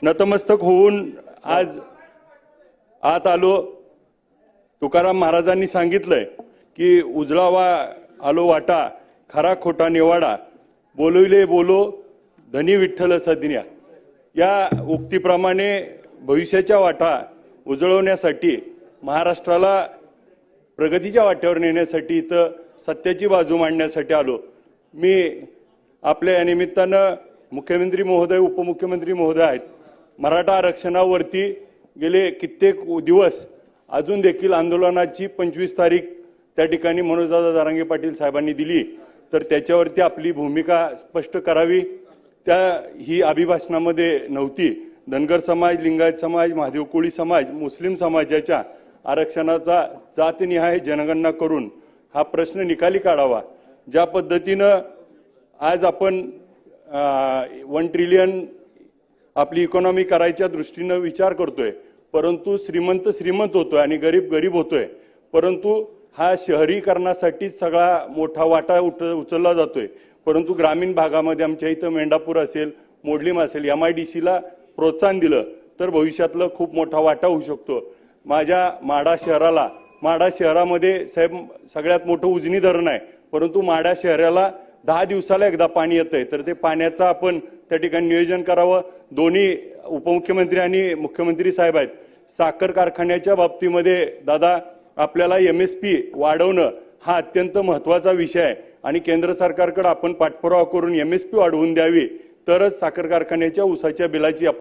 नतमस्तक होऊन आज आत आलो। तुकाराम महाराजांनी सांगितलंय की उजळावा आलो वाटा, खरा खोटा निवाडा, बोलविले बोलो धनी विठ्ठल सदिन्या। या उक्तीप्रमाणे भविष्याच्या वाटा उजळवण्यासाठी, महाराष्ट्राला प्रगतीच्या वाट्यावर नेण्यासाठी, इथं सत्याची बाजू मांडण्यासाठी आलो। मी आपल्या या निमित्तानं मुख्यमंत्री महोदय, उपमुख्यमंत्री महोदय आहेत। मराठा आरक्षणावरती गेले कित्येक दिवस अजून देखील आंदोलनाची 25 तारीख त्या ठिकाणी मनोजदादा जरांगे पाटील साहेबांनी दिली, तर त्याच्यावरती आपली भूमिका स्पष्ट करावी। ही अभिभाषणामध्ये नव्हती। धनगर समाज, लिंगायत समाज, महादेव कोळी समाज, मुस्लिम समाजाच्या आरक्षणाचा जातनिहाय जनगणना करून हा प्रश्न निकाली काढावा। ज्या पद्धतीनं आज आपण 1 ट्रिलियन आपली इकॉनॉमी करायच्या दृष्टीने विचार करतोय, परंतु श्रीमंत श्रीमंत होतोय आणि गरीब गरीब होतोय। परंतु हा शहरीकरणासाठी सगळा मोठा वाटा उचलला जातोय, परंतु ग्रामीण भागामध्ये आमच्या इथं मेंढापूर असेल, मोडलीम असेल, MIDC ला प्रोत्साहन दिलं तर भविष्यातलं खूप मोठा वाटा होऊ शकतो। माझ्या माढा शहरामध्ये साहेब सगळ्यात मोठं उजनी धरण आहे, परंतु माढा शहराला 10 दिवसाला एकदा पाणी येतंय, तर ते पाण्याचं आपण त्या ठिकाणी नियोजन करावं। दोन्ही उपमुख्यमंत्री आणि मुख्यमंत्री साहेब आहेत। साखर कारखान्याच्या बाबतीमध्ये दादा आपल्याला MSP वाढवणं हा अत्यंत महत्त्वाचा विषय आहे आणि केंद्र सरकारकडे आपण पाठपुरावा करून MSP वाढवून द्यावी, तरच साखर कारखान्याच्या ऊसाच्या बिलाची